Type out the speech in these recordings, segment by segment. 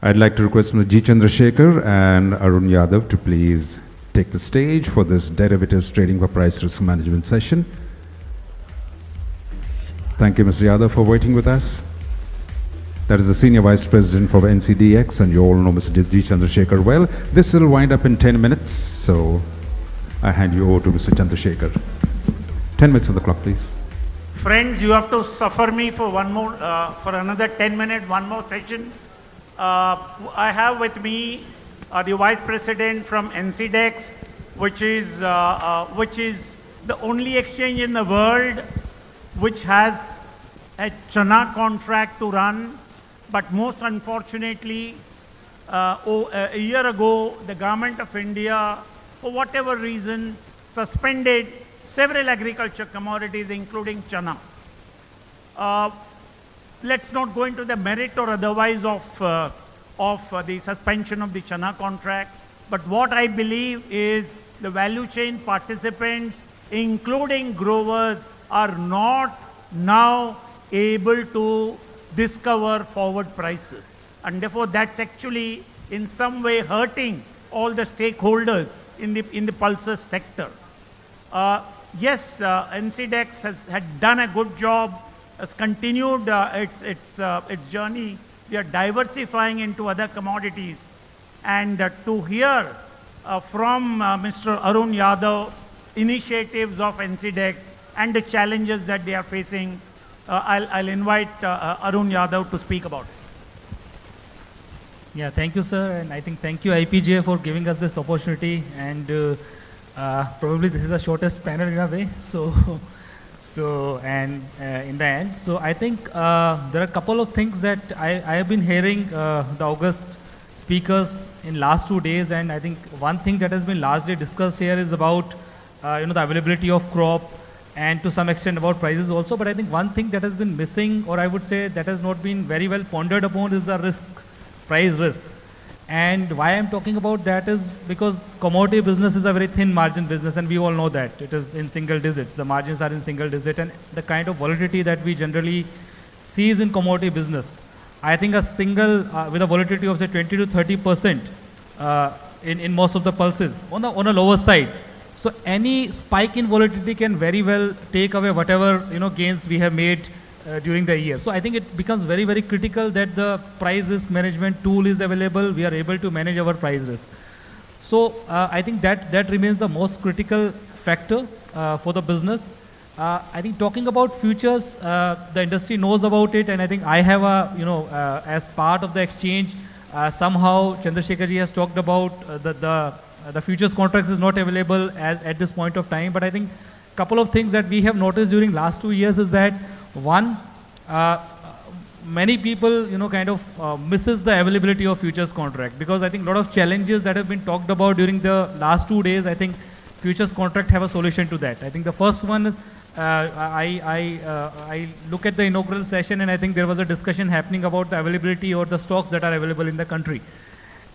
I'd like to request Mr. G. Chandrasekhar and Arun Yadav to please take the stage for this derivatives trading for price risk management session. Thank you, Mr. Yadav, for waiting with us. That is the Senior Vice President for NCDX, and you all know Mr. G. Chandrasekhar well. This will wind up in 10 minutes, so I hand you over to Mr. Chandrasekhar. 10 minutes on the clock, please. Friends, you have to suffer me for for another 10 minutes, one more session. I have with me the Vice President from NCDEX, which is the only exchange in the world which has a Chana contract to run. But most unfortunately, a year ago, the government of India, for whatever reason, suspended several agriculture commodities, including Chana. Let's not go into the merit or otherwise of the suspension of the Chana contract. But what I believe is the value chain participants, including growers, are not now able to discover forward prices. And therefore, that's actually in some way hurting all the stakeholders in the pulses sector. Yes, NCDEX had done a good job, has continued its journey. We are diversifying into other commodities. And to hear from Mr. Arun Yadav, initiatives of NCDEX and the challenges that they are facing, I'll invite Arun Yadav to speak about it. Yeah, thank you, sir. And I think thank you, IPJ, for giving us this opportunity. And probably this is the shortest panel in a way. In the end, so I think there are a couple of things that I have been hearing the August speakers in last 2 days, and I think one thing that has been largely discussed here is about the availability of crop, and to some extent about prices also. But I think one thing that has been missing, or I would say that has not been very well pondered upon, is the price risk. And why I'm talking about that is because commodity business is a very thin margin business, and we all know that. It is in single digits. The margins are in single digit, and the kind of volatility that we generally see in commodity business, I think a single, with a volatility of say 20 to 30% in most of the pulses on a lower side. So any spike in volatility can very well take away whatever gains we have made during the year. So I think it becomes very, very critical that the price risk management tool is available. We are able to manage our price risk. So I think that remains the most critical factor for the business. I think talking about futures, the industry knows about it, and I think I have as part of the exchange, somehow Chandrasekhar ji has talked about the futures contracts is not available at this point of time. But I think a couple of things that we have noticed during last 2 years is that one, many people misses the availability of futures contract, because I think a lot of challenges that have been talked about during the last 2 days, I think futures contract have a solution to that. I think the first one, I look at the inaugural session, and I think there was a discussion happening about the availability or the stocks that are available in the country.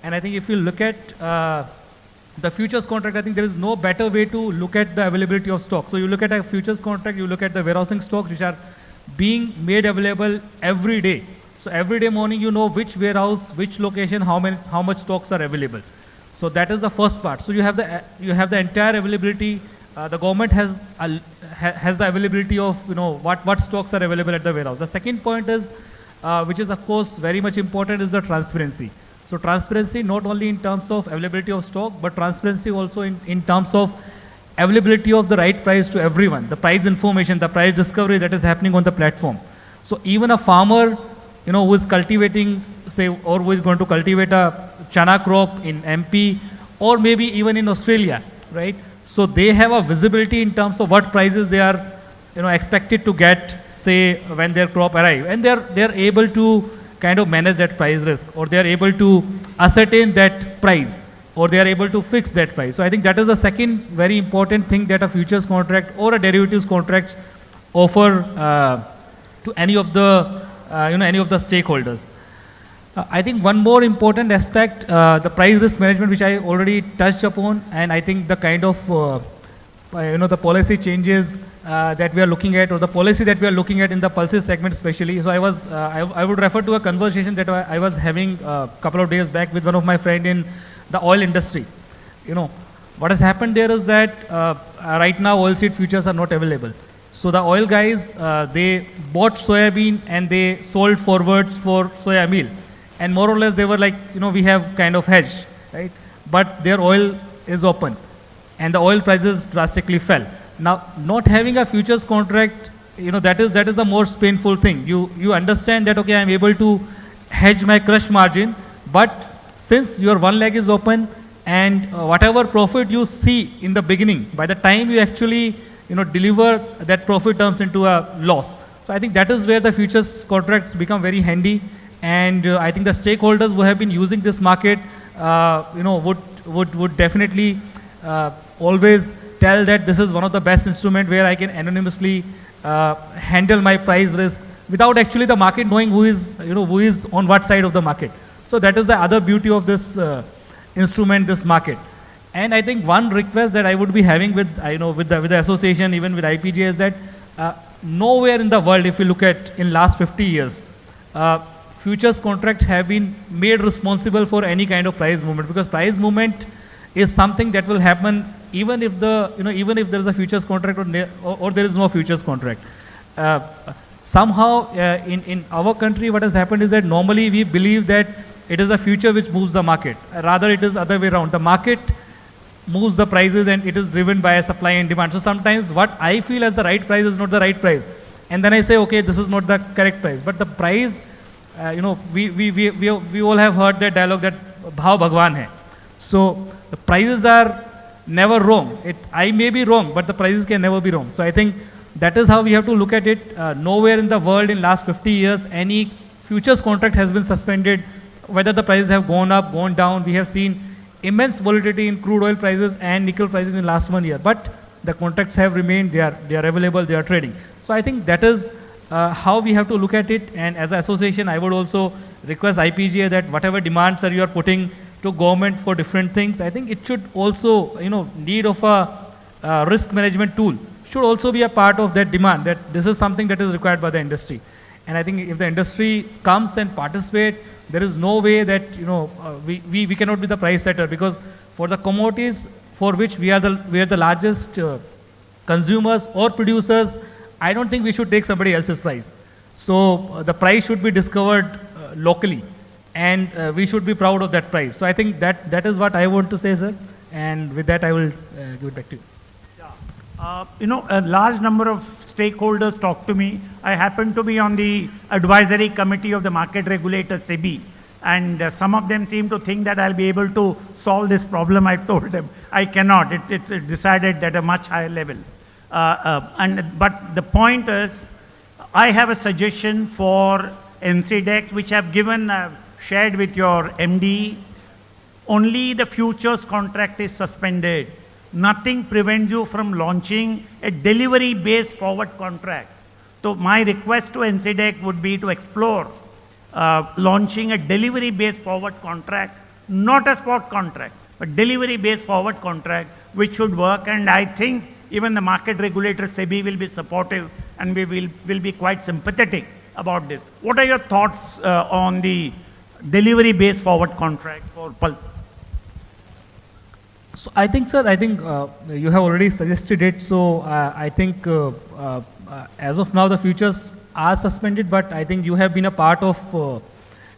And I think if you look at the futures contract, I think there is no better way to look at the availability of stock. So you look at a futures contract, you look at the warehousing stocks which are being made available every day. So every day morning, you know which warehouse, which location, how much stocks are available. So that is the first part. So you have the entire availability. The government has the availability of what stocks are available at the warehouse. The second point is, which is of course very much important, is the transparency. So transparency not only in terms of availability of stock, but transparency also in terms of availability of the right price to everyone, the price information, the price discovery that is happening on the platform. So even a farmer, who is cultivating, say, or who is going to cultivate a chana crop in MP, or maybe even in Australia, right? So they have a visibility in terms of what prices they are, expected to get, say, when their crop arrive, and they're able to kind of manage that price risk, or they are able to ascertain that price, or they are able to fix that price. So I think that is the second very important thing that a futures contract or a derivatives contract offer to any of the stakeholders. I think one more important aspect, the price risk management, which I already touched upon, and I think the kind of the policy changes that we are looking at, or the policy that we are looking at in the pulses segment especially. So I would refer to a conversation that I was having a couple of days back with one of my friend in the oil industry. What has happened there is that right now oilseed futures are not available. So the oil guys, they bought soybean and they sold forwards for soya meal. And more or less they were like, we have kind of hedge, right? But their oil is open and the oil prices drastically fell. Now, not having a futures contract, that is the most painful thing. You understand that, okay, I'm able to hedge my crush margin, but since your one leg is open and whatever profit you see in the beginning, by the time you actually deliver, that profit turns into a loss. So I think that is where the futures contracts become very handy, and I think the stakeholders who have been using this market, would definitely always tell that this is one of the best instrument where I can anonymously handle my price risk without actually the market knowing who is on what side of the market. So that is the other beauty of this instrument, this market. And I think one request that I would be having with the association, even with IPGA, is that nowhere in the world, if you look at in last 50 years, futures contracts have been made responsible for any kind of price movement, because price movement is something that will happen even if even if there is a futures contract or there is no futures contract. Somehow in our country, what has happened is that normally we believe that it is the future which moves the market. Rather, it is other way around. The market moves the prices and it is driven by a supply and demand. So sometimes what I feel as the right price is not the right price. And then I say, okay, this is not the correct price. But the price, we all have heard that dialogue that Bhav Bhagwan hai. So the prices are never wrong. I may be wrong, but the prices can never be wrong. So I think that is how we have to look at it. Nowhere in the world in last 50 years, any futures contract has been suspended. Whether the prices have gone up, gone down, we have seen immense volatility in crude oil prices and nickel prices in last 1 year. But the contracts have remained, they are available, they are trading. So I think that is how we have to look at it. And as an association, I would also request IPGA that whatever demands are you are putting to government for different things, I think it should also, need of a risk management tool should also be a part of that demand, that this is something that is required by the industry. And I think if the industry comes and participate, there is no way that we cannot be the price setter, because for the commodities for which we are the largest consumers or producers, I don't think we should take somebody else's price. So the price should be discovered locally, and we should be proud of that price. So I think that is what I want to say, sir. And with that, I will give it back to you. A large number of stakeholders talk to me. I happen to be on the advisory committee of the market regulator, SEBI. And some of them seem to think that I'll be able to solve this problem. I told them I cannot. It's decided at a much higher level. But the point is, I have a suggestion for NCDEX, which I've shared with your MD. Only the futures contract is suspended. Nothing prevents you from launching a delivery-based forward contract. So my request to NCDEX would be to explore launching a delivery-based forward contract, not a spot contract, but delivery-based forward contract, which should work. And I think even the market regulator, SEBI, will be supportive, and we will be quite sympathetic about this. What are your thoughts on the delivery-based forward contract for Pulse? So I think, sir, you have already suggested it. So I think as of now, the futures are suspended, but I think you have been a part of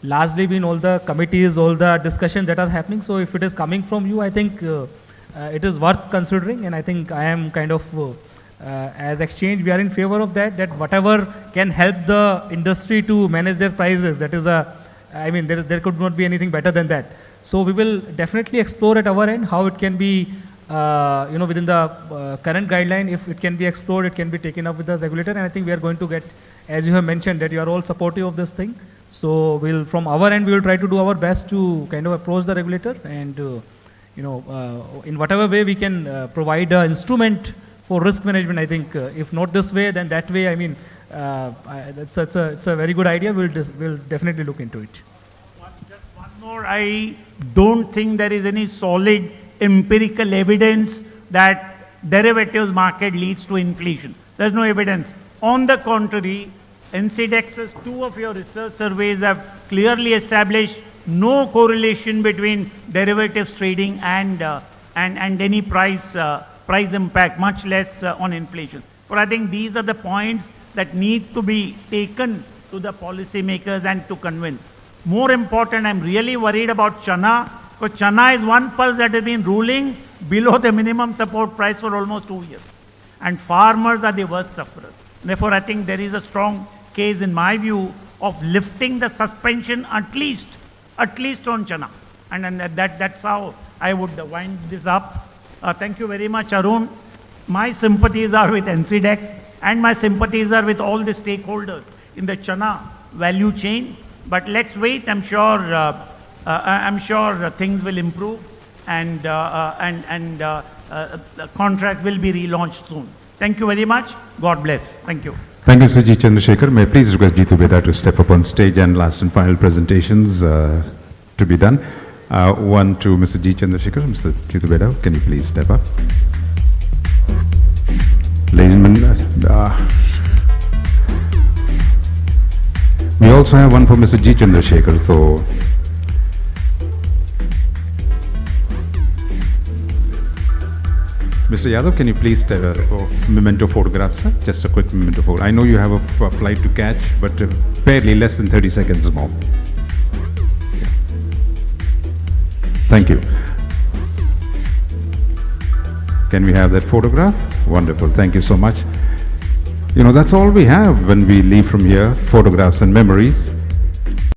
largely been all the committees, all the discussions that are happening. So if it is coming from you, I think it is worth considering. And I think I am kind of, as exchange, we are in favor of that whatever can help the industry to manage their prices, that is there could not be anything better than that. So we will definitely explore at our end how it can be, within the current guideline. If it can be explored, it can be taken up with the regulator. And I think we are going to get, as you have mentioned, that you are all supportive of this thing. So from our end, we will try to do our best to kind of approach the regulator and, in whatever way we can provide an instrument for risk management. I think if not this way, then that way. It's a very good idea. We'll definitely look into it. I don't think there is any solid empirical evidence that derivatives market leads to inflation. There's no evidence. On the contrary, NCDEX's two of your research surveys have clearly established no correlation between derivatives trading and any price impact, much less on inflation. But I think these are the points that need to be taken to the policymakers and to convince. More important, I'm really worried about chana, because chana is one pulse that has been ruling below the minimum support price for almost 2 years. And farmers are the worst sufferers. Therefore, I think there is a strong case, in my view, of lifting the suspension at least on chana. And that's how I would wind this up. Thank you very much, Arun. My sympathies are with NCDEX, and my sympathies are with all the stakeholders in the chana value chain. But let's wait. I'm sure things will improve, and contract will be relaunched soon. Thank you very much. God bless. Thank you. Thank you, Mr. G. Chandrasekhar. May I please request Jitu Beda to step up on stage and last and final presentations to be done. One to Mr. G. Chandrasekhar. Mr. Jitu Beda, can you please step up? Ladies and gentlemen, we also have one for Mr. G. Chandrasekhar, so Mr. Yadav, can you please memento photographs, sir? Just a quick memento photo. I know you have a flight to catch, but barely less than 30 seconds more. Yeah. Thank you. Can we have that photograph? Wonderful. Thank you so much. You know, that's all we have when we leave from here, photographs and memories.